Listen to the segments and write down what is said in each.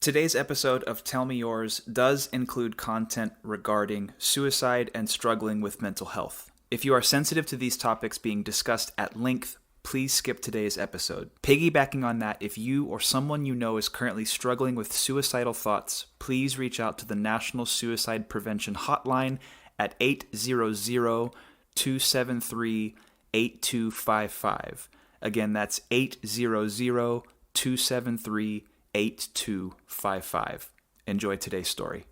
Today's episode of Tell Me Yours does include content regarding suicide and struggling with mental health. If you are sensitive to these topics being discussed at length, please skip today's episode. Piggybacking on that, if you or someone you know is currently struggling with suicidal thoughts, please reach out to the National Suicide Prevention Hotline at 800-273-8255. Again, that's 800-273-8255. Enjoy today's story.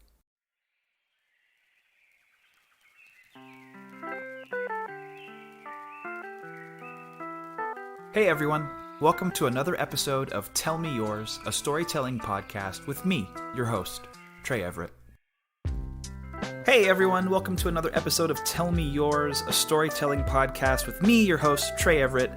Hey everyone, welcome to another episode of Tell Me Yours, a storytelling podcast with me, your host, Trey Everett. Hey everyone, welcome to another episode of Tell Me Yours, a storytelling podcast with me, your host, Trey Everett.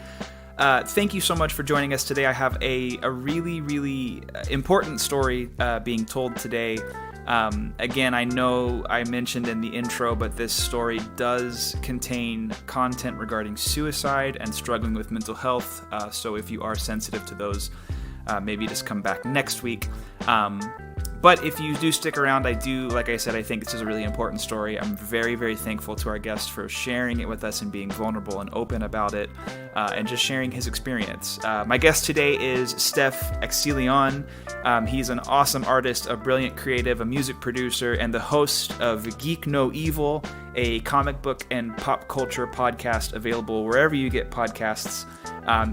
Thank you so much for joining us today. I have a really important story being told today. Again, I know I mentioned in the intro, but this story does contain content regarding suicide and struggling with mental health. So if you are sensitive to those, maybe just come back next week. But if you do stick around, like I said, I think this is a really important story. I'm very thankful to our guest for sharing it with us and being vulnerable and open about it, and just sharing his experience. My guest today is Stephan Accilien. He's an awesome artist, a brilliant creative, a music producer, and the host of Geek No Evil, a comic book and pop culture podcast available wherever you get podcasts.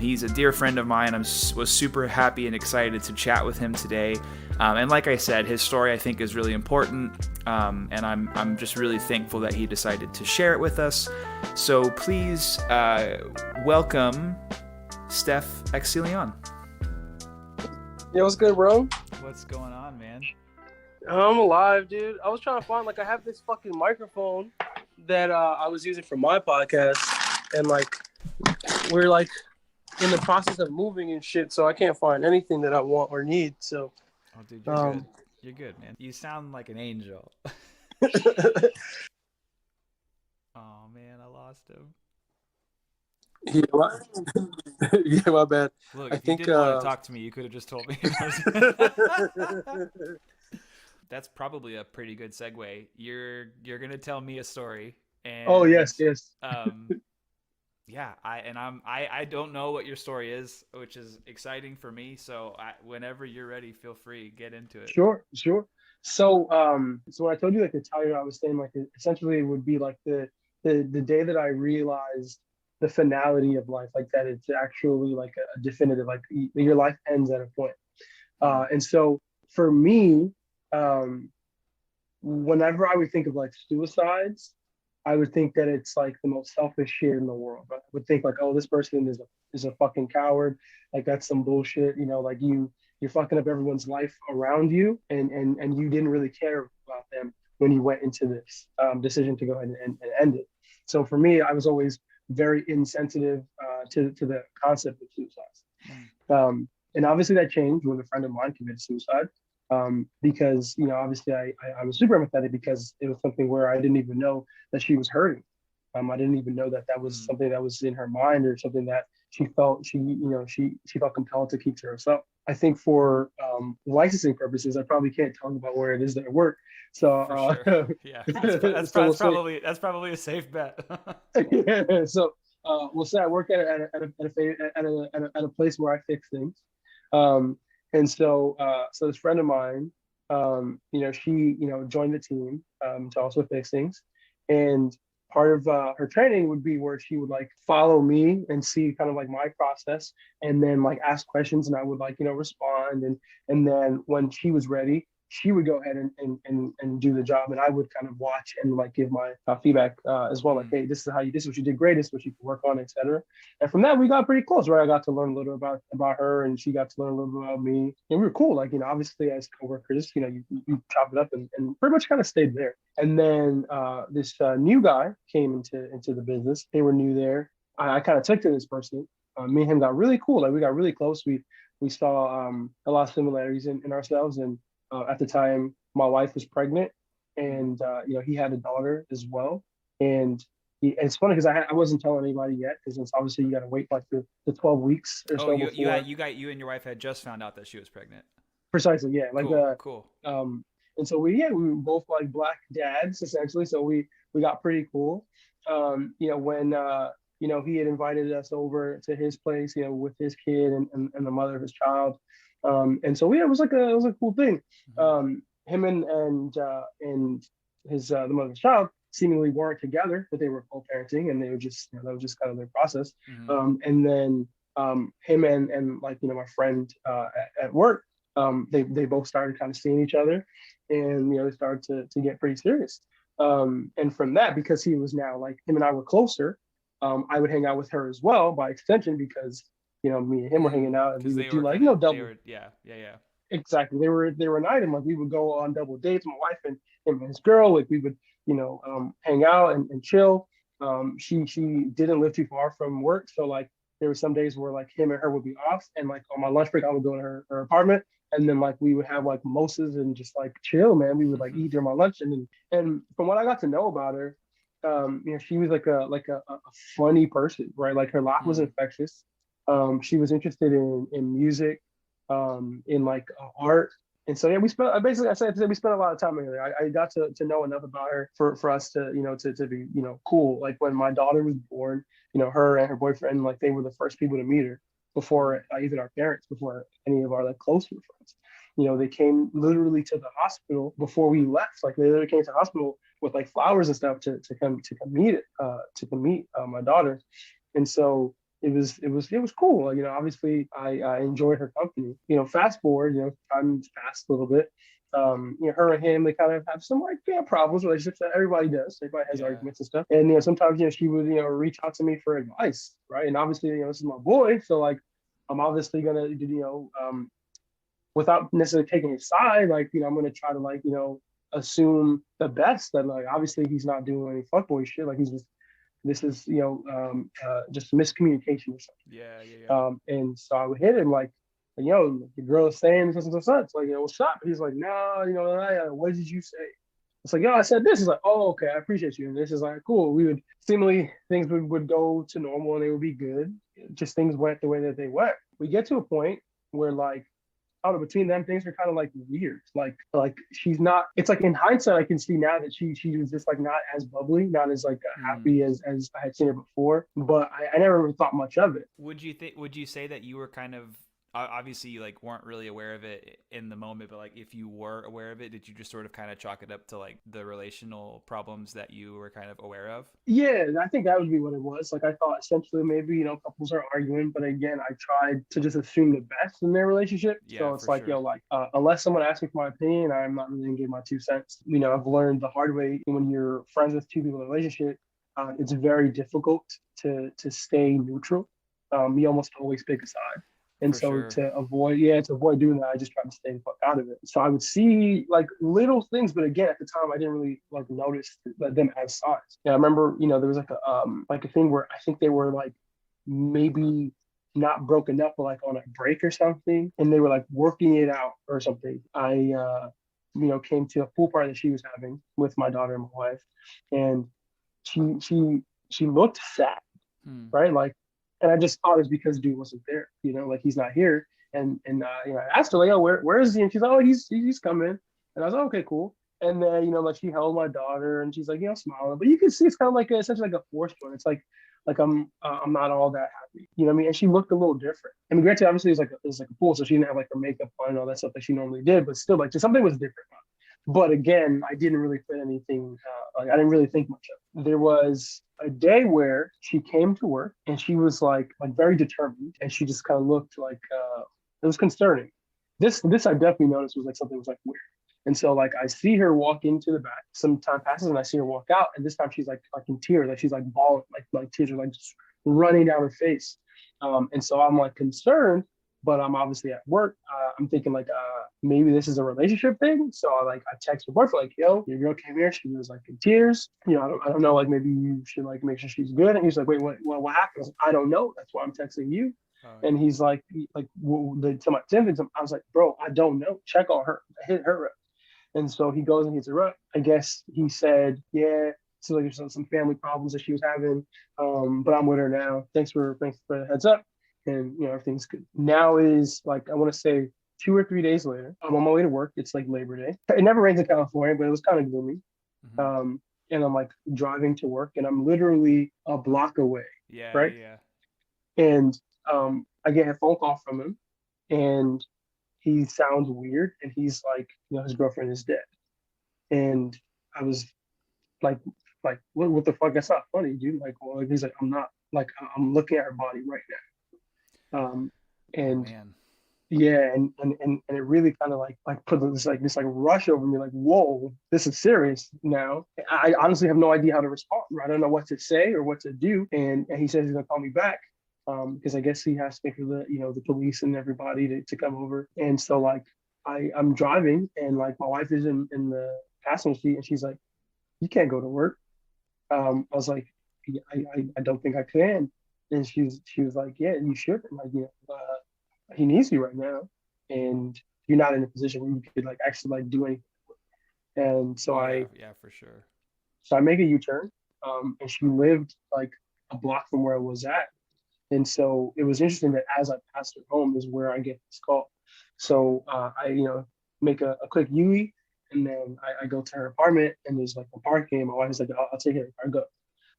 He's a dear friend of mine. Was super happy and excited to chat with him today. And like I said, his story I think is really important, and I'm just really thankful that he decided to share it with us. So please welcome Stephan Accilien. Yeah, what's good, bro? What's going on, man? I'm alive, dude. I was trying to find, I have this fucking microphone that I was using for my podcast, and we're in the process of moving and shit, so I can't find anything that I want or need. So. Oh, dude, you're good. You're good, man. You sound like an angel. Oh, man, I lost him. Yeah, my bad. Look, if you didn't want to talk to me, you could have just told me. That's probably a pretty good segue. You're gonna tell me a story, and oh yes. Yeah, I don't know what your story is, which is exciting for me. So whenever you're ready, feel free, get into it. Sure. So when I told you to tell you, I was saying essentially it would be the day that I realized the finality of life, that it's actually a definitive, your life ends at a point. And so for me, whenever I would think of suicides, I would think that it's the most selfish shit in the world. I would think oh, this person is a fucking coward. That's some bullshit. You're fucking up everyone's life around you, and you didn't really care about them when you went into this decision to go ahead and end it. So for me, I was always very insensitive to the concept of suicides. And obviously that changed when a friend of mine committed suicide. Because obviously I was super empathetic because it was something where I didn't even know that she was hurting. I didn't even know that was something that was in her mind or something that she felt she felt compelled to keep to herself. I think for licensing purposes, I probably can't talk about where it is that I work. So sure. Yeah, that's probably a safe bet. Yeah. So we'll say I work at a place where I fix things. And so this friend of mine, she, joined the team to also fix things. And part of her training would be where she would follow me and see kind of my process, and then ask questions, and I would respond. And then when she was ready, she would go ahead and do the job, and I would kind of watch and give my feedback as well. Hey, this is what you did great, this is what you can work on, etc. And from that, we got pretty close, right? I got to learn a little about her, and she got to learn a little bit about me, and we were cool. Obviously as coworkers, you chop it up and pretty much kind of stayed there. And then this new guy came into the business. They were new there. I kind of took to this person. Me and him got really cool. We got really close. We saw a lot of similarities in ourselves, and at the time, my wife was pregnant, and he had a daughter as well. And it's funny because I wasn't telling anybody yet, because it's obviously you got to wait the 12 weeks or so. You and your wife had just found out that she was pregnant. Precisely, yeah. Like Cool, cool. and so we were both like black dads essentially. So we got pretty cool. When he had invited us over to his place, with his kid and the mother of his child. And so yeah, it was a cool thing. Mm-hmm. Him and his the mother of his child seemingly weren't together, but they were co-parenting, and they were just that was just kind of their process. Mm-hmm. And then him and like my friend at work, they both started kind of seeing each other, and they started to get pretty serious. And from that, because he was now like him and I were closer, I would hang out with her as well by extension because me and him were hanging out, and we Because would they do were like kind of, they double. were, yeah, yeah, yeah. Exactly, they were an item. Like we would go on double dates. My wife and him and his girl. Like we would hang out and chill. She didn't live too far from work, so like there were some days where like him and her would be off, and like on my lunch break I would go to her apartment, and then like we would have like mimosas and just like chill, man. We would like eat during my lunch, and from what I got to know about her, she was like a funny person, right? Like her laugh was Mm. infectious. She was interested in music, in like art. And so yeah, I said we spent a lot of time together. I got to know enough about her for us to to be cool. Like when my daughter was born, her and her boyfriend, like they were the first people to meet her before even our parents, before any of our like closer friends. They came literally to the hospital before we left. Like they literally came to the hospital with like flowers and stuff to come meet my daughter. And so it was cool. Obviously I enjoyed her company. Fast forward, time's passed a little bit. Her and him, they kind of have some like problems, relationships that everybody does. Everybody has Yeah. arguments and stuff. And sometimes she would reach out to me for advice, right? And obviously this is my boy, so like I'm obviously gonna without necessarily taking his side, like I'm gonna try to like assume the best that like obviously he's not doing any fuckboy shit. Like he's just this is just miscommunication or something. Yeah, yeah, yeah. And so I would hit him like, the girl is saying such and such. Like, what's up? He's like, no, what did you say? It's like, I said this. He's like, oh, okay, I appreciate you. And this is like, cool. We would seemingly things would go to normal and they would be good. Just things went the way that they went. We get to a point where like, I don't know, between them things are kind of like weird. Like she's not. It's like in hindsight, I can see now that she was just like not as bubbly, not as like happy as I had seen her before. But I never thought much of it. Would you say that you were kind of obviously you like weren't really aware of it in the moment, but like if you were aware of it, did you just sort of kind of chalk it up to like the relational problems that you were kind of aware of? Yeah, I think that would be what it was. Like I thought essentially maybe couples are arguing, but again, I tried to just assume the best in their relationship. Yeah, so it's for like sure. unless someone asks me for my opinion, I'm not really gonna give my 2 cents. I've learned the hard way when you're friends with two people in a relationship, it's very difficult to stay neutral. You almost always pick a side. And For so sure. to avoid doing that, I just tried to stay the fuck out of it. So I would see like little things, but again, at the time, I didn't really like notice them as signs. Yeah, I remember, there was like a thing where I think they were like maybe not broken up, but like on a break or something, and they were like working it out or something. I came to a pool party that she was having with my daughter and my wife, and she looked sad, Hmm. right? Like, and I just thought it was because dude wasn't there, like he's not here. And I asked her like, oh, where is he? And she's like, oh, he's coming. And I was like, okay, cool. And then like she held my daughter and she's like, smiling, but you can see it's kind of like essentially like a forced one. It's like I'm not all that happy, what I mean? And she looked a little different. I mean, granted, obviously it was like a pool, so she didn't have like her makeup on and all that stuff that she normally did, but still, like just something was different. But again, I didn't really put anything, like I didn't really think much of it. There was a day where she came to work and she was like very determined, and she just kind of looked like it was concerning. This I definitely noticed was like something was like weird. And so like I see her walk into the back, some time passes and I see her walk out, and this time she's like in tears, like she's like bawling, like tears are like just running down her face. And so I'm like concerned, but I'm obviously at work. I'm thinking like maybe this is a relationship thing. So I text her boyfriend like, yo, your girl came here. She was like in tears. I don't know. Like maybe you should like make sure she's good. And he's like, wait, what happened? I don't know. That's why I'm texting you. Oh, And yeah. he's like, to my symptoms. I was like, bro, I don't know. Check on her. Hit her up. And so he goes and hits her up. I guess he said, yeah. So like there's some family problems that she was having, but I'm with her now. Thanks for the heads up, and everything's good. Now is like I want to say 2 or 3 days later, I'm on my way to work. It's like Labor Day. It never rains in California, but it was kind of gloomy. Mm-hmm. And I'm like driving to work, and I'm literally a block away, Yeah, right? yeah, And I get a phone call from him, and he sounds weird, and he's like, his girlfriend is dead. And I was like, what the fuck? That's not funny, dude. Like, well, he's like, I'm not like, I'm looking at her body right now. oh And man. yeah, and it really kind of like put this like rush over me, like, whoa, this is serious now. I honestly have no idea how to respond. I don't know what to say or what to do. And he says he's gonna call me back. Because I guess he has to wait for the police and everybody to come over. And so like I'm driving, and like my wife is in the passenger seat, and she's like, you can't go to work. I was like, "Yeah, I don't think I can." And she was like, yeah, you should. And like, he needs you right now, and you're not in a position where you could like actually like do anything. And so Yeah, I yeah, for sure. so I make a U-turn, and she lived like a block from where I was at. And so it was interesting that as I passed her home is where I get this call. So I, make a quick UE, and then I go to her apartment, and there's like a parking. And my wife is like, I'll take it. I go.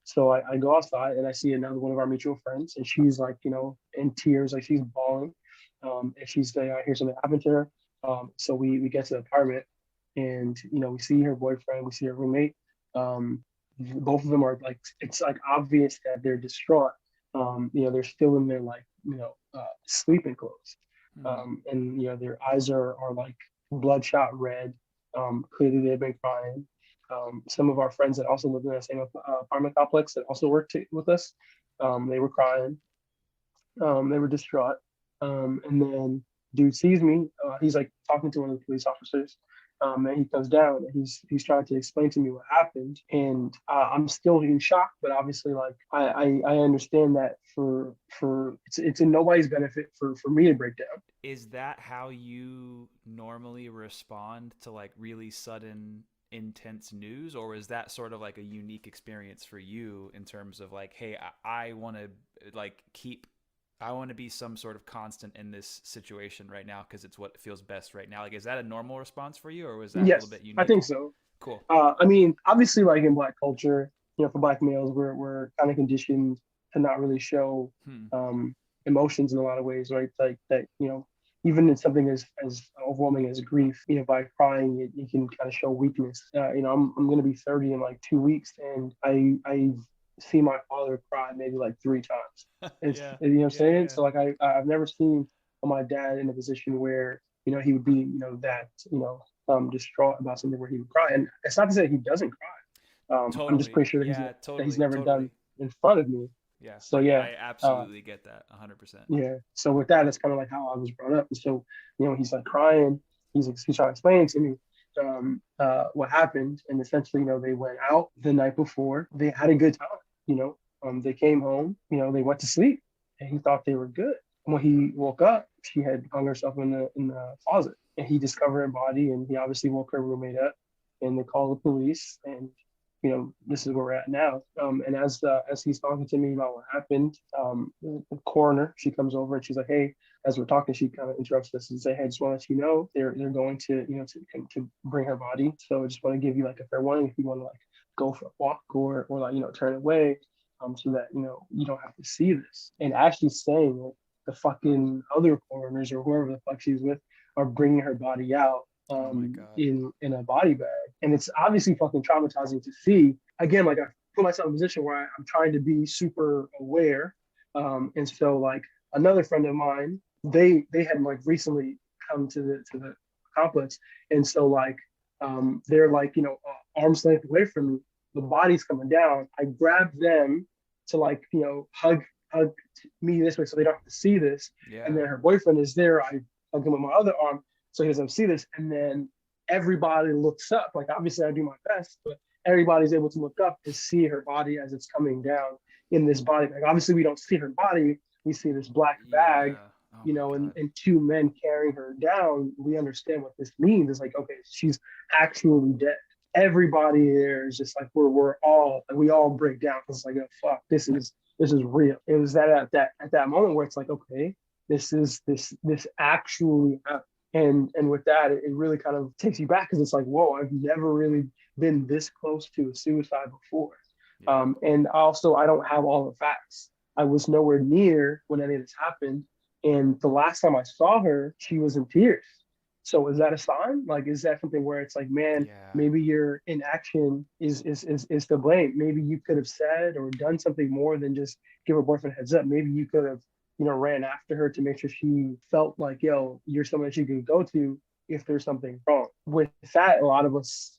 So I go outside, and I see another one of our mutual friends, and she's like, in tears, like she's bawling. And she's like, I hear something happened to her. So we get to the apartment, and, we see her boyfriend, we see her roommate. Um, both of them are like, it's like obvious that they're distraught. They're still in their like, sleeping clothes. Hmm. And, their eyes are like bloodshot red. Clearly they've been crying. Some of our friends that also lived in the same apartment complex that also worked with us, they were crying. They were distraught. And then dude sees me. He's like talking to one of the police officers. And he comes down, and he's trying to explain to me what happened. And I'm still in shock, but obviously, like I understand that for it's in nobody's benefit for me to break down. Is that how you normally respond to like really sudden intense news, or is that sort of like a unique experience for you in terms of like, hey, I want to like keep I want to be some sort of constant in this situation right now because it's what feels best right now. Like, is that a normal response for you, or was that a little Yes, bit I unique? think so. Cool. I mean, obviously, like in Black culture, for Black males, we're kind of conditioned to not really show Hmm. um, emotions in a lot of ways, right? Like that, even in something as overwhelming as grief, by crying, you can kind of show weakness. I'm going to be 30 in like 2 weeks, and I see my father cry maybe like 3 times. It's Yeah. you know what I'm Yeah. saying. Yeah. So like I've never seen my dad in a position where he would be that distraught about something where he would cry. And it's not to say he doesn't cry. I'm just Totally. pretty sure Yeah. that he's Totally. never done Totally. in front of me. Yeah. So yeah, I uh, absolutely get that. 100%. yeah. So with that, that's kind of like how I was brought up. And so he's like crying. He's trying to explain to me what happened, and essentially, they went out the night before. They had a good time. They came home. They went to sleep, and he thought they were good. When he woke up, she had hung herself in the closet, and he discovered her body, and he obviously woke her roommate up, and they called the police, and this is where we're at now. And as he's talking to me about what happened, the coroner, she comes over, and she's like, hey, as we're talking, she kind of interrupts us and say, hey, I just want to let you know they're going to to bring her body. So I just want to give you like a fair warning if you want to like go for a walk or like turn away, so that you don't have to see this. And Ashley saying like, the fucking other coroners or whoever the fuck she's with are bringing her body out Oh my God. in a body bag, and it's obviously fucking traumatizing to see. Again, like I put myself in a position where I'm trying to be super aware, and so like another friend of mine, they had like recently come to the complex, and so like they're like arm's length away from me. The body's coming down. I grab them to like hug me this way so they don't have to see this. And Yeah. then her boyfriend is there. I hug him with my other arm so he doesn't see this. And then everybody looks up. Like obviously I do my best, but everybody's able to look up and see her body as it's coming down in this body bag. Obviously we don't see her body. We see this black bag, Yeah. Oh my and, God. and two men carrying her down. We understand what this means. It's like, okay, she's actually dead. Everybody there is just like we're all like, we all break down because it's like, oh fuck, this is real. It was that at that moment where it's like, okay, this actually happened. And with that, it really kind of takes you back, because it's like, whoa, I've never really been this close to a suicide before. Yeah. And also, I don't have all the facts. I was nowhere near when any of this happened. And the last time I saw her, she was in tears. So is that a sign? Like, is that something where it's like, man, Yeah. maybe your inaction is to blame? Maybe you could have said or done something more than just give her boyfriend a heads up. Maybe you could have, ran after her to make sure she felt like, yo, you're someone that she can go to if there's something wrong. With that, a lot of us,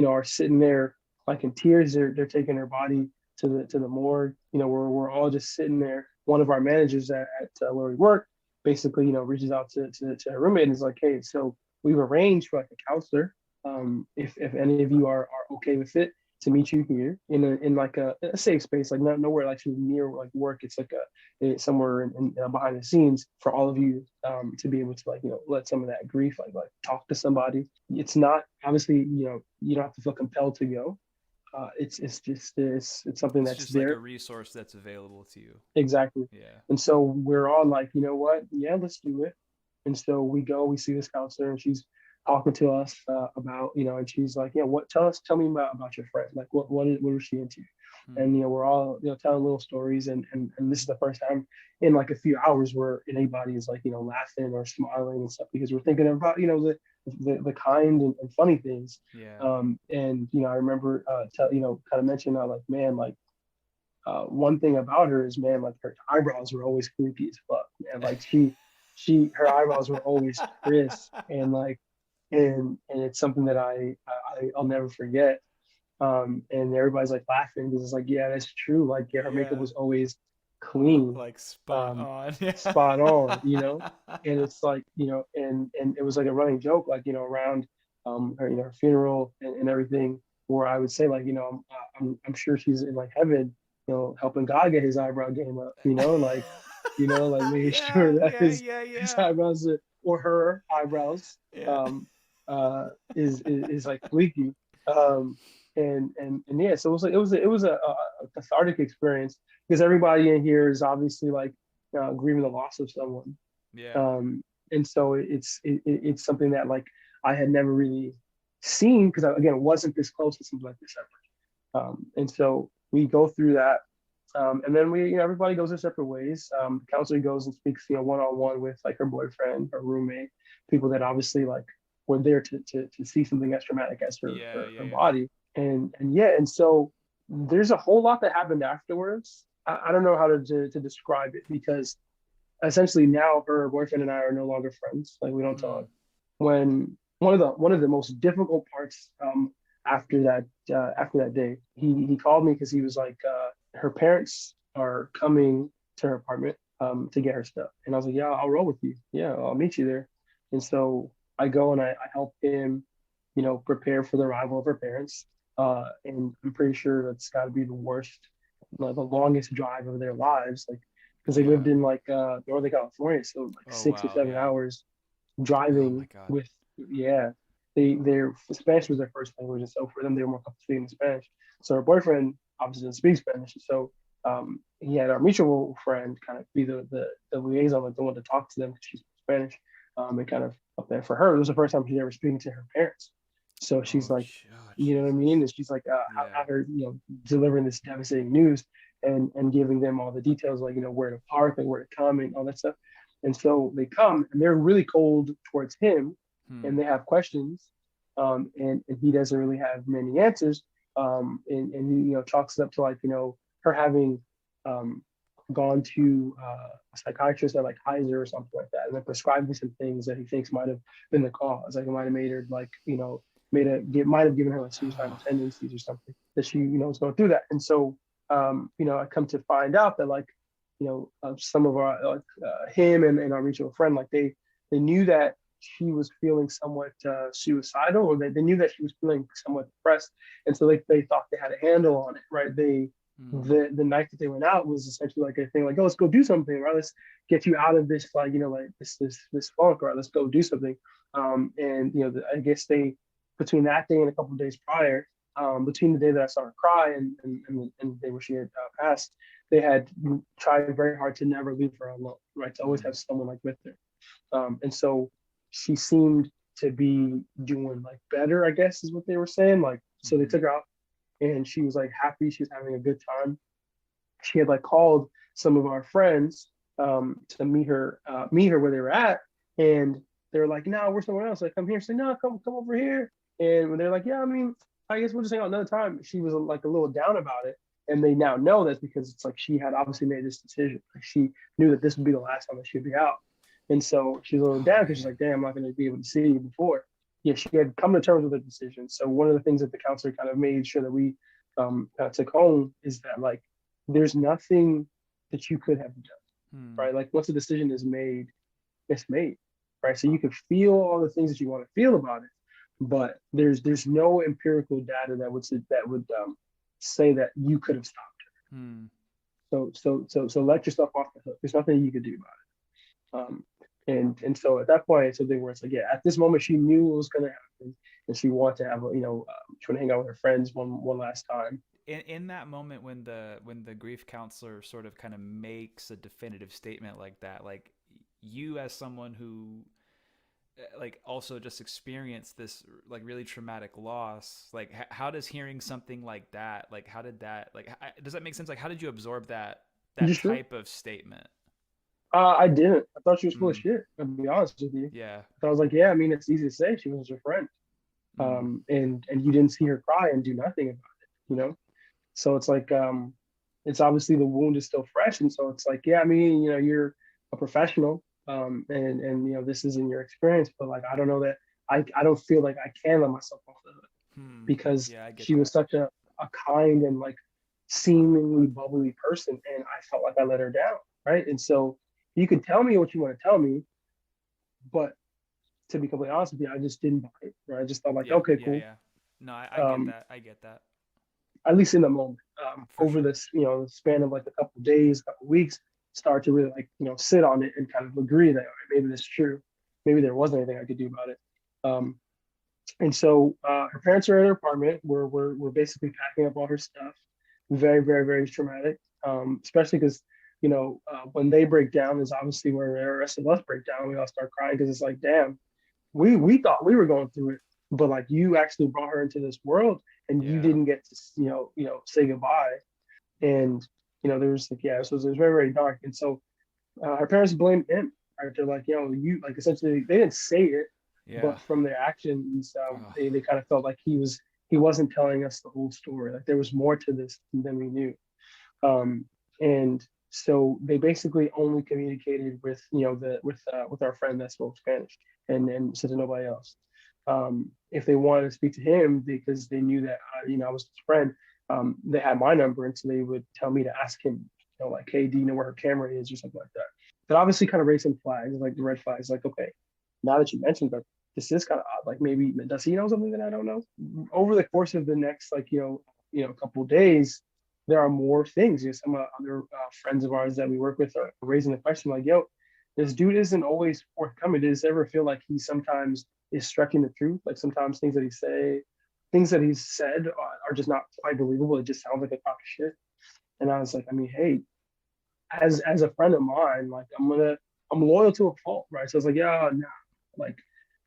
are sitting there like in tears. They're taking her body to the morgue. We're all just sitting there. One of our managers at where we work basically, reaches out to her roommate and is like, hey, so we've arranged for like a counselor. If any of you are okay with it, to meet you here in like a safe space, like not nowhere like near like work. It's like somewhere in behind the scenes for all of you to be able to like let some of that grief like talk to somebody. It's not obviously you don't have to feel compelled to go. It's something It's that's just like a there. resource that's available to you. Exactly. Yeah. And so we're all like, you know what? Yeah, let's do it. And so we go, we see this counselor, and she's talking to us about, and she's like, yeah, tell me about your friend. Like, what was she into? Hmm. And, we're all, telling little stories. And this is the first time in like a few hours where anybody is like, laughing or smiling and stuff, because we're thinking about, the kind and funny things. Yeah. And, I remember, kind of mentioning, like, man, like, one thing about her is, man, like her eyebrows were always creepy as fuck, man. Like her eyebrows were always crisp, and like, and it's something that I'll never forget. And everybody's like laughing because it's like, yeah, that's true. Like, yeah, her makeup Yeah. was always clean, Like spot um, on. spot on, Yeah. and it's like, and it was like a running joke, like, around her, her funeral and everything, where I would say like, I'm sure she's in like heaven, helping God get his eyebrow game up, like, like making Yeah, sure that yeah, yeah, his yeah. eyebrows or her eyebrows Yeah. um is like fleeky. Um and yeah, so it was like it was a cathartic experience, because everybody in here is obviously like grieving the loss of someone. Yeah. Um and so it's something that like I had never really seen, because again, it wasn't this close to something like this ever. And so we go through that. And then everybody goes their separate ways. The counselor goes and speaks, one on one with like her boyfriend, her roommate, people that obviously like were there to see something as traumatic as Yeah, her yeah, yeah. body. And yeah, and so there's a whole lot that happened afterwards. I don't know how to describe it, because essentially now her boyfriend and I are no longer friends. Like, we don't Hmm. talk. When one of the most difficult parts after that day, he called me, because he was like, her parents are coming to her apartment to get her stuff, and I was like, yeah, I'll roll with you. Yeah, I'll meet you there. And so I go and I help him, prepare for the arrival of her parents. And I'm pretty sure that's got to be the worst, like, the longest drive of their lives. Like, because they Yeah. lived in like Northern California, so like Oh, 6 or 7 wow. hours Oh my driving God. with, yeah, their Spanish was their first language, and so for them they were more comfortable speaking Spanish. So her boyfriend obviously didn't speak Spanish, so he had our mutual friend kind of be the liaison, like the one to talk to them, because she's Spanish, and kind of up there for her. It was the first time she's ever speaking to her parents, so she's Oh, like, you know what I Jesus. mean? And she's like, Yeah. after delivering this devastating news and giving them all the details, like where to park, like where to come, and all that stuff. And so they come and they're really cold towards him, Hmm. and they have questions, and he doesn't really have many answers. And he chalks it up to like her having um, gone to a psychiatrist at like Kaiser or something like that, and then prescribed me some things that he thinks might have been the cause. Like, it might have made her like might have given her like suicidal tendencies or something, that she was going through that. And so I come to find out that like some of our him and our mutual friend, like they knew that she was feeling somewhat suicidal, or they knew that she was feeling somewhat depressed, and so they thought they had a handle on it, right? Hmm. The night that they went out was essentially like a thing, like, oh, let's go do something, right? Let's get you out of this, like like this funk, right? Let's go do something. And I guess they, between that day and a couple of days prior, between the day that I saw her cry and the day where she had passed, they had tried very hard to never leave her alone, right? To always Hmm. have someone like with her. And so she seemed to be doing like better, I guess is what they were saying. Like, so they Mm-hmm. took her out and she was like happy. She was having a good time. She had like called some of our friends to meet her where they were at. And they were like, no, we're somewhere else. Like, come here. Say, no, come over here. And when they're like, yeah, I mean, I guess we'll just hang out another time. She was like a little down about it. And they now know that's because it's like she had obviously made this decision. Like she knew that this would be the last time that she'd be out. And so she's a little Oh down because she's man. like, damn, I'm not going to be able to see you before. Yeah, she had come to terms with the decision. So one of the things that the counselor kind of made sure that we took home is that like there's nothing that you could have done, Hmm. right? Like once a decision is made, it's made, right? So you can feel all the things that you want to feel about it, but there's no empirical data that would say that you could have stopped Hmm. it. So let yourself off the hook. There's nothing you could do about it. And so at that point, it's something where it's like, yeah, at this moment, she knew what was going to happen, and she wanted to have, she wanted to hang out with her friends one last time. In that moment when the grief counselor sort of kind of makes a definitive statement like that, like you as someone who like also just experienced this like really traumatic loss, like how does hearing something like that, like how did that, like does that make sense, like how did you absorb that You sure? type of statement? I didn't. I thought she was full of Mm, shit. To be honest with you, yeah. so I was like, yeah. I mean, it's easy to say she was your friend, Mm, and you didn't see her cry and do nothing about it, So it's like, it's obviously the wound is still fresh, and so it's like, yeah. I mean, you're a professional, and this isn't your experience, but like, I don't know that I don't feel like I can let myself off the hook because yeah, I get she was that. such a kind and like seemingly bubbly person, and I felt like I let her down, right? And so you can tell me what you want to tell me, but to be completely honest with you, I just didn't buy it. Right? I just thought like, Yeah, okay, yeah, cool. yeah. No, I get Um, that. I get that. at least in the moment. For Over sure. this, the span of like a couple of days, a couple of weeks, start to really like, sit on it and kind of agree that all right, maybe this is true. Maybe there wasn't anything I could do about it. Um, and so her parents are in her apartment. We're basically packing up all her stuff. Very, very, very traumatic. Especially because when they break down is obviously where the rest of us break down. We all start crying because it's like, damn, we thought we were going through it, but like you actually brought her into this world, and you Yeah. didn't get to say goodbye. And there's like, yeah, so it was very, very dark. And so her parents blamed him. Right? They're like, you like essentially they didn't say it, Yeah. but from their actions, Oh, they kind of felt like he wasn't telling us the whole story. Like there was more to this than we knew. And so they basically only communicated with with our friend that spoke Spanish, and said to nobody else. If they wanted to speak to him because they knew that I was his friend, they had my number, and so they would tell me to ask him, like, hey, do you know where her camera is or something like that. That obviously kind of raised some flags, like the red flags, like, okay, now that you mentioned that, this is kind of odd. Like maybe does he know something that I don't know? Over the course of the next like couple of days, there are more things. Some other friends of ours that we work with are raising the question like, yo, this dude isn't always forthcoming. Does it ever feel like he sometimes is stretching the truth? Like sometimes things that he's said are just not quite believable. It just sounds like a crock of shit. And I was like, I mean, hey, as a friend of mine, like I'm loyal to a fault, right? So it's like, yeah, no, like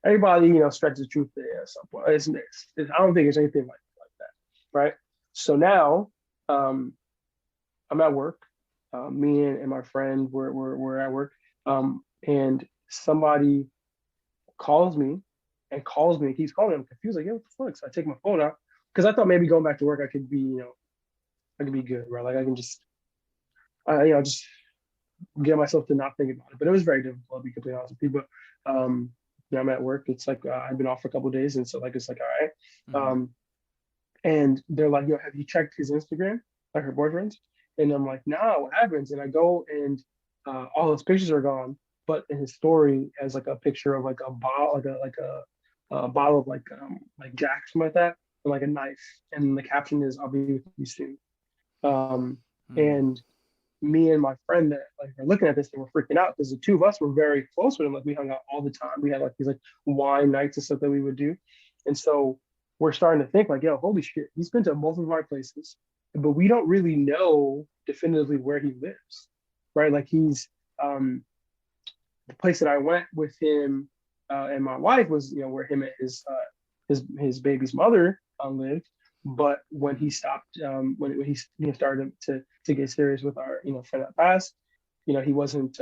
everybody, stretches the truth there at some point. I don't think it's anything like that, right? So now, um, I'm at work. Me and my friend we're at work, and somebody calls me and keeps calling me. I'm confused, like, yeah, what the fuck? So I take my phone out because I thought maybe going back to work I could be, I could be good, right? Like I can just, just get myself to not think about it. But it was very difficult to be completely honest with you. But I'm at work. It's like I've been off for a couple of days, and so like it's like all right. mm-hmm. And they're like, "Yo, have you checked his Instagram, like her boyfriend's?" And I'm like, "Nah, what happens?" And I go and all his pictures are gone, but in his story has like a picture of like a bottle, a bottle of like Jack, something like that, and like a knife. And the caption is, "I'll be with you soon." Um, Mm, and me and my friend that like are looking at this and we're freaking out because the two of us were very close with him. Like we hung out all the time. We had like these like wine nights and stuff that we would do. And so we're starting to think like, yo, holy shit, he's been to multiple of our places, but we don't really know definitively where he lives. Right. Like he's the place that I went with him and my wife was, where him and his baby's mother lived. But when he stopped, when he started to get serious with our friend that passed, he wasn't.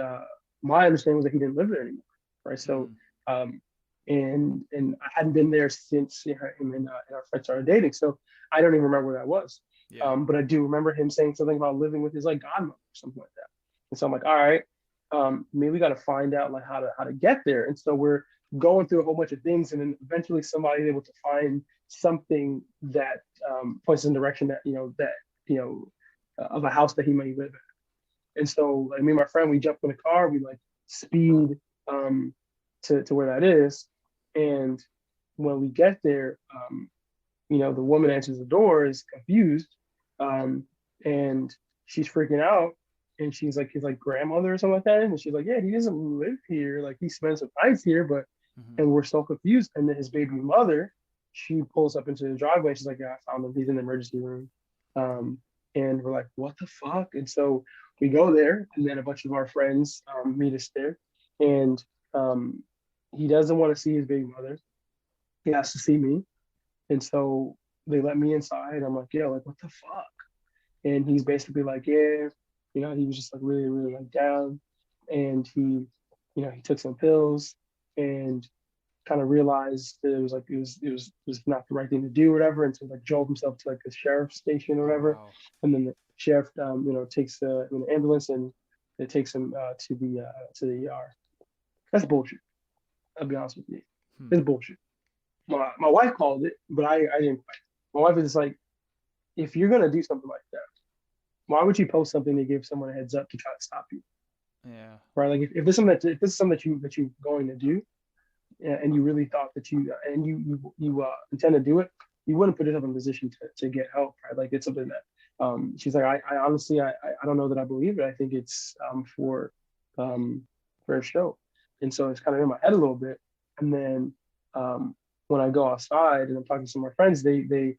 My understanding was that he didn't live there anymore, right? So, and I hadn't been there since him and our friend started dating, so I don't even remember where that was. Yeah. But I do remember him saying something about living with his like godmother or something like that. And so I'm like, all right, maybe we got to find out like how to get there. And so we're going through a whole bunch of things, and then eventually somebody's able to find something that points in the direction that of a house that he may live in. And so like me and my friend, we jump in the car, we like speed to where that is, and when we get there, the woman answers the door, is confused, and she's freaking out, and she's like his like grandmother or something like that, and she's like, yeah, he doesn't live here, like he spends some nights here, but and we're so confused. And then his baby mother, she pulls up into the driveway, and she's like, yeah, I found him, he's in the emergency room. And we're like, what the fuck? And so we go there, and then a bunch of our friends meet us there, and he doesn't want to see his baby mother, he has to see me. And so they let me inside. I'm like, yo, like, what the fuck? And he's basically like, yeah, he was just like really, really like down. And he took some pills and kind of realized that it was not the right thing to do or whatever. And so like drove himself to like the sheriff's station or whatever. Wow. And then the sheriff, takes an ambulance, and it takes him to the ER. That's bullshit. I'll be honest with you. It's bullshit. My wife called it, but I didn't quite. My wife is like, if you're gonna do something like that, why would you post something to give someone a heads up to try to stop you? Yeah. Right. Like if this is something that you're going to do, and you really thought that you intend to do it, you wouldn't put yourself in a position to get help, right? Like it's something that she's like, I honestly I don't know that I believe it. I think it's for a show. And so it's kind of in my head a little bit. And then when I go outside and I'm talking to some of my friends, they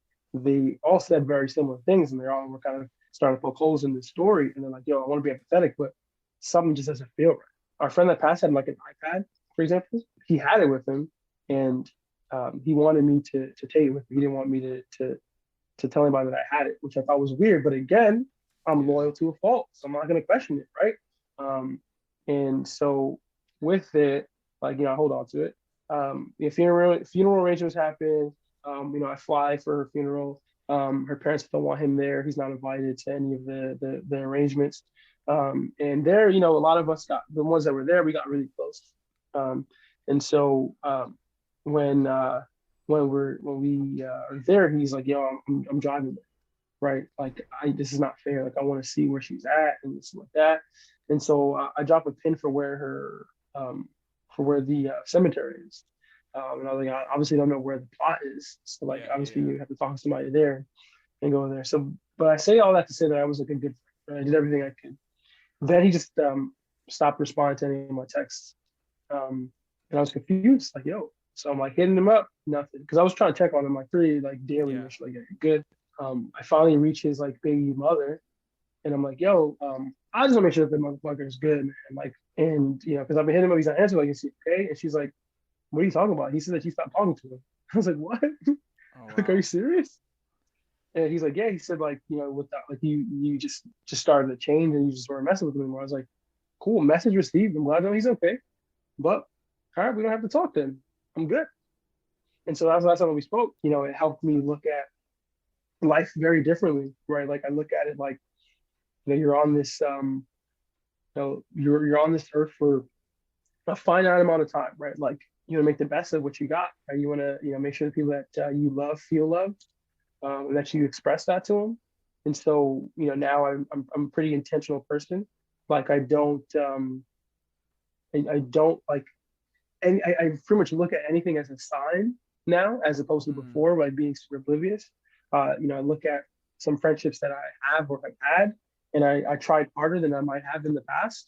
all said very similar things, and they all were kind of starting to poke holes in the story. And they're like, yo, I want to be empathetic, but something just doesn't feel right. Our friend that passed had like an iPad, for example. He had it with him, and he wanted me to take it with me. He didn't want me to tell anybody that I had it, which I thought was weird. But again, I'm loyal to a fault, so I'm not going to question it, right? And so with it, like, I hold on to it. Funeral arrangements happen. I fly for her funeral. Her parents don't want him there. He's not invited to any of the arrangements. And there, a lot of us the ones that were there, we got really close. And so when we are there, he's like, yo, I'm driving there, right? Like, this is not fair. Like, I want to see where she's at and this like that. And so I drop a pin for where the cemetery is. And I was like, I obviously don't know where the plot is. So like, obviously you have to talk to somebody there and go there. So, but I say all that to say that I was like a good friend. I did everything I could. Then he just stopped responding to any of my texts. And I was confused, like, yo. So I'm like hitting him up, nothing. Because I was trying to check on him like daily, like, yeah, you're good. I finally reach his like baby mother, and I'm like, yo, I just want to make sure that the motherfucker is good, man. Like, and because I've been hitting him up, he's not answering, like, is he okay? And she's like, what are you talking about? He said that she stopped talking to him. I was like, what? Oh, wow. Like, are you serious? And he's like, yeah. He said, like, with that, like, you just started to change, and you just weren't messing with him anymore. I was like, cool, message received. I'm glad to know he's okay. But all right, we don't have to talk to him. I'm good. And so that's the last time we spoke. It helped me look at life very differently, right? Like, I look at it like, you're on this you're on this earth for a finite amount of time, right? Like, you want to make the best of what you got, right? You want to make sure the people that you love feel loved, and that you express that to them. And so now I'm a pretty intentional person. Like, I don't like, and I pretty much look at anything as a sign now, as opposed to before, like being super oblivious. I look at some friendships that I have or have had, and I tried harder than I might have in the past.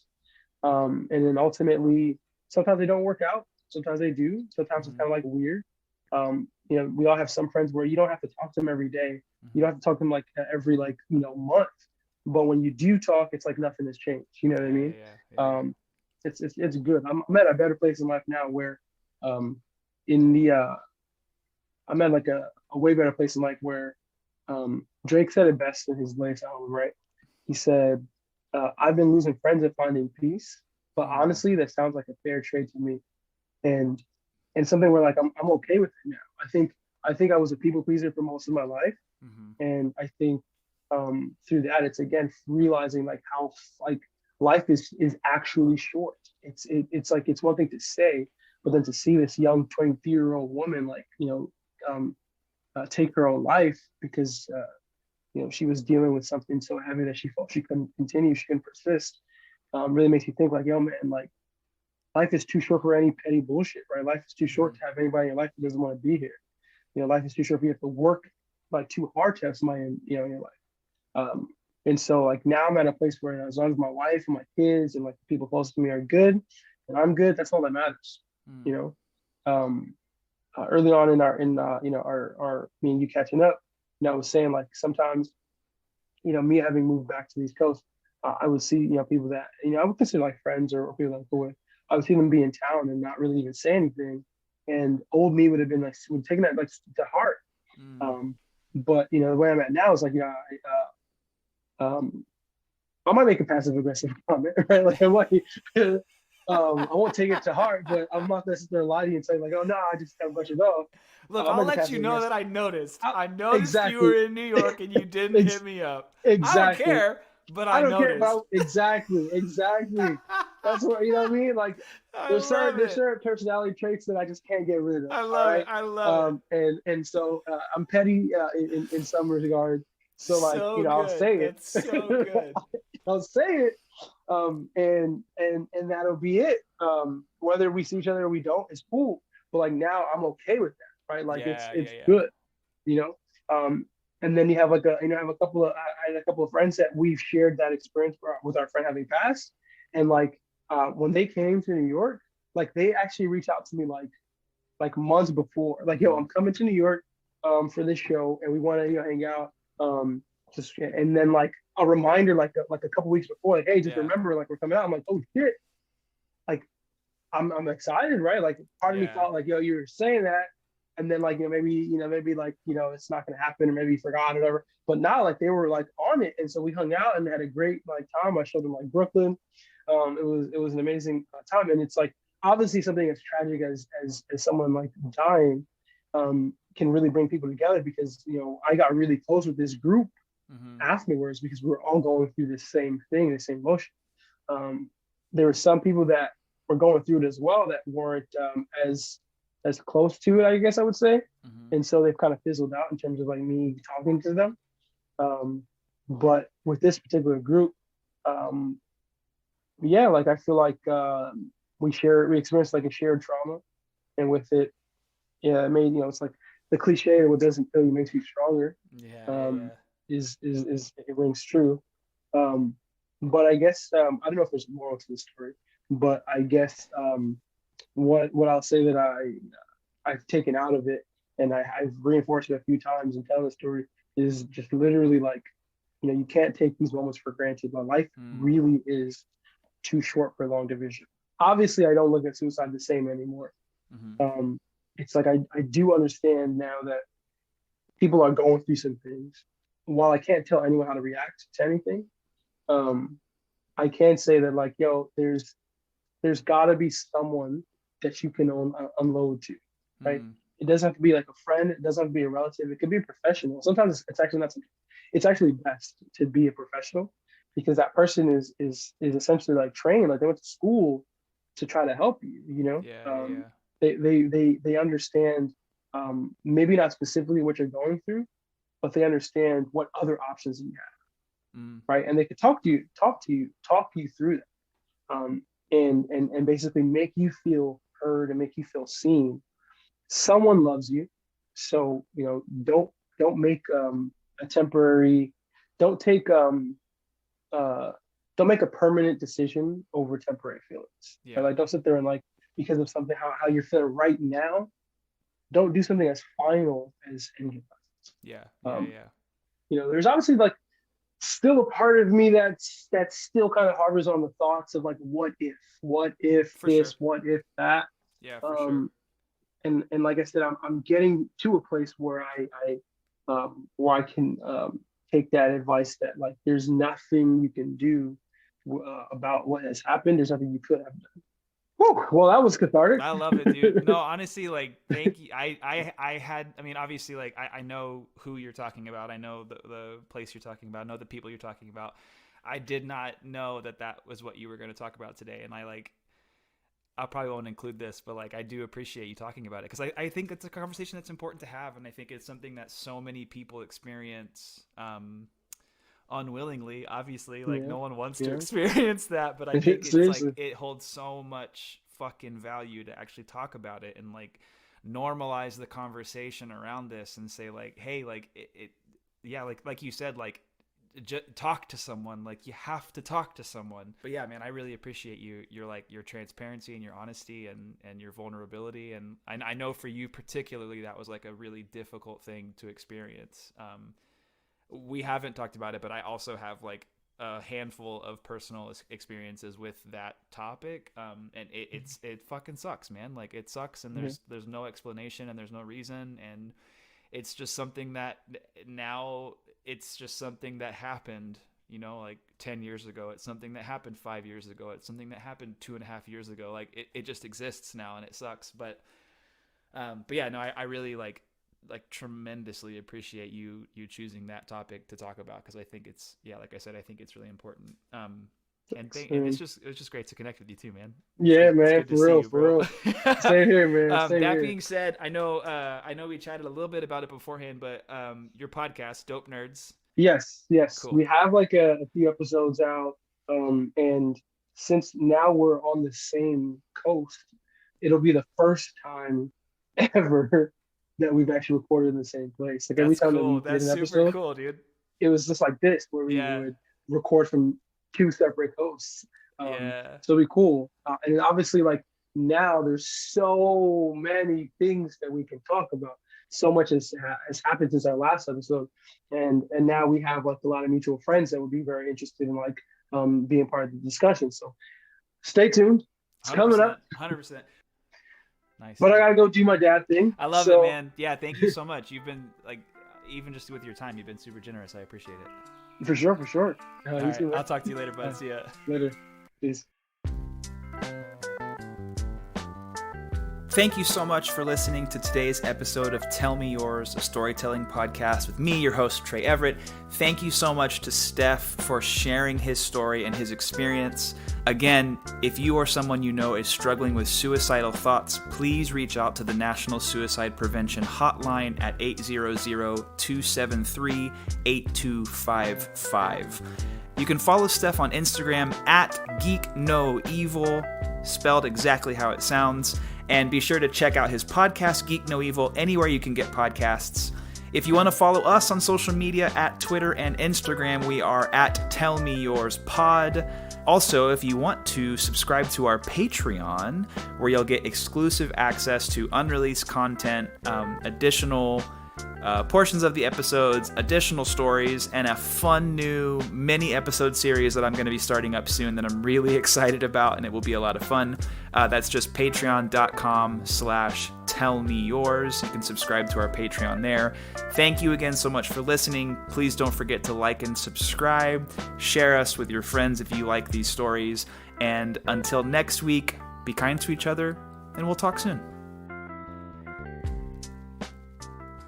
And then ultimately, sometimes they don't work out. Sometimes they do. Sometimes it's kind of like weird. We all have some friends where you don't have to talk to them every day. You don't have to talk to them like every month. But when you do talk, it's like nothing has changed. You know what I mean? Yeah. It's good. I'm at a better place in life now where in the I'm at like a way better place in life where Drake said it best in his latest album, right? He said, "I've been losing friends and finding peace, but Mm, honestly, that sounds like a fair trade to me." And something where like I'm okay with it now. I think I was a people pleaser for most of my life, mm-hmm. and I think through that it's again realizing like how like life is actually short. It's like it's one thing to say, but then to see this young 23-year-old woman like um, take her own life because she was dealing with something so heavy that she felt she couldn't continue, she couldn't persist. Really makes you think like, yo, man, like life is too short for any petty bullshit, right? Life is too Mm-hmm. short to have anybody in your life who doesn't want to be here. Life is too short for you to have to work like too hard to have somebody in your life. Um, and so like now I'm at a place where as long as my wife and my kids and like the people close to me are good and I'm good, that's all that matters. Mm. You know, early on in our me and you catching up, I was saying like sometimes me having moved back to the East Coast, I would see people that I would consider like friends or people that I go with. I would see them be in town and not really even say anything, and old me would have been like would taken that like to heart. Mm. Um, but the way I'm at now is like I might make a passive aggressive comment, right? Like I might, I won't take it to heart, but I'm not gonna sit there lie to you and say like, oh no, I just kind of brush it off. Look, I'm I'll like a let you passive know aggressive. that I noticed. I, I noticed you were exactly, in New York and you didn't hit ex- me up. I don't exactly. care, but I I don't care noticed. about exactly. That's what you know what I mean. Like I there's love certain it. personality traits that I just can't get rid of. I All love it. right, I love it. and so I'm petty in some regard. So like So I'll good. say That's so it. good. I'll say it, and that'll be it. Whether we see each other or we don't, it's cool. But like now, I'm okay with that, right? Like Yeah, it's yeah, yeah. good, you know. And then you have like I have a couple of I had a couple of friends that we've shared that experience with our friend having passed, and like when they came to New York, like they actually reached out to me like months before, like yo, Mm-hmm. I'm coming to New York for this show, and we want to hang out. Just and then like a reminder like a couple weeks before, like hey, just Yeah, remember like we're coming out. I'm like oh shit, like I'm excited, right? Like part of me yeah, thought like yo, you were saying that, and then like maybe like it's not gonna happen, or maybe you forgot or whatever. But now like they were like on it, and so we hung out and had a great like time. I showed them like Brooklyn. It was an amazing time, and it's like obviously something as tragic as someone like dying can really bring people together because I got really close with this group mm-hmm. afterwards because we were all going through the same thing, the same emotion. Um, there were some people that were going through it as well that weren't as close to it, I guess I would say, Mm-hmm. and so they've kind of fizzled out in terms of like me talking to them. Um, but with this particular group, um, yeah, like I feel like we experienced like a shared trauma, and with it, yeah, it made it's like the cliche what doesn't kill you makes you stronger. Yeah, yeah, Um, yeah. is it rings true. Um, but I guess I don't know if there's a moral to the story, but I guess what I'll say that I've taken out of it and I've reinforced it a few times in telling the story is just literally like you can't take these moments for granted. My life Mm. really is too short for long division. Obviously, I don't look at suicide the same anymore. Mm-hmm. Um, it's like I do understand now that people are going through some things. While I can't tell anyone how to react to anything, um, I can say that like, yo, there's got to be someone that you can unload to, right? Mm. It doesn't have to be like a friend. It doesn't have to be a relative. It could be a professional. Sometimes it's actually not. It's actually best to be a professional because that person is essentially like trained, like they went to school to try to help you. Yeah, yeah, yeah. They understand maybe not specifically what you're going through, but they understand what other options you have, Mm. right? And they could talk you through that, and basically make you feel heard and make you feel seen. Someone loves you, so don't make a temporary, don't take uh, don't make a permanent decision over temporary feelings. Right? Yeah. Like don't sit there and like because of something how you're feeling right now, don't do something as final as any of us. Yeah, yeah, yeah. There's obviously like still a part of me that's still kind of harbors on the thoughts of like what if For this, sure. what if that. Yeah, for Um, sure. and like I said, I'm getting to a place where I can take that advice that like there's nothing you can do about what has happened. There's nothing you could have done. Whew, well, that was cathartic. I love it, dude. No, honestly, like, thank you. I mean, obviously, like, I know who you're talking about. I know the place you're talking about. I know the people you're talking about. I did not know that was what you were going to talk about today. And I probably won't include this, but like, I do appreciate you talking about it. Cause I think it's a conversation that's important to have. And I think it's something that so many people experience, unwillingly, obviously, like no one wants to experience that, but I think it's like it holds so much fucking value to actually talk about it and like normalize the conversation around this and say like, hey, like yeah, like you said, like talk to someone. Like you have to talk to someone. But yeah, man, I really appreciate your transparency and your honesty and your vulnerability. And I know for you particularly, that was like a really difficult thing to experience. We haven't talked about it, but I also have like a handful of personal experiences with that topic. And it fucking sucks, man. Like it sucks. And there's no explanation and there's no reason. And it's just something that now it's just something that happened, you know, like 10 years ago. It's something that happened 5 years ago. It's something that happened 2.5 years ago. Like it just exists now and it sucks. But yeah, no, I really like tremendously appreciate you choosing that topic to talk about. Cause I think it's, yeah, like I said, I think it's really important. And it's just great to connect with you too, man. Yeah, man, for real. Same here, man. That being said, I know we chatted a little bit about it beforehand, but your podcast, Dope Nerds. Yes. Cool. We have like a few episodes out, and since now we're on the same coast, it'll be the first time ever that we've actually recorded in the same place. Like every time that we did an episode, cool, dude. It was just like this, where we would record from 2 separate coasts. So it'd be cool. And obviously, like now, there's so many things that we can talk about. So much has happened since our last episode, and now we have like a lot of mutual friends that would be very interested in like being part of the discussion. So stay tuned. It's coming up. 100%. Nice. But I gotta go do my dad thing. I love it, man. Yeah, thank you so much. You've been like, even just with your time, you've been super generous. I appreciate it. For sure. All right, I'll talk to you later, bud. See ya. Later. Peace. Thank you so much for listening to today's episode of Tell Me Yours, a storytelling podcast with me, your host, Trey Everett. Thank you so much to Steph for sharing his story and his experience. Again, if you or someone you know is struggling with suicidal thoughts, please reach out to the National Suicide Prevention Hotline at 800-273-8255. You can follow Steph on Instagram at GeekNoEvil, spelled exactly how it sounds. And be sure to check out his podcast, Geek No Evil, anywhere you can get podcasts. If you want to follow us on social media at Twitter and Instagram, we are at Tell Me Yours Pod. Also, if you want to subscribe to our Patreon, where you'll get exclusive access to unreleased content, additional portions of the episodes, additional stories, and a fun new mini episode series that I'm going to be starting up soon that I'm really excited about, and it will be a lot of fun. That's just patreon.com/tellmeyours. You can subscribe to our Patreon there. Thank you again so much for listening. Please don't forget to like and subscribe. Share us with your friends if you like these stories. And until next week, be kind to each other, and we'll talk soon.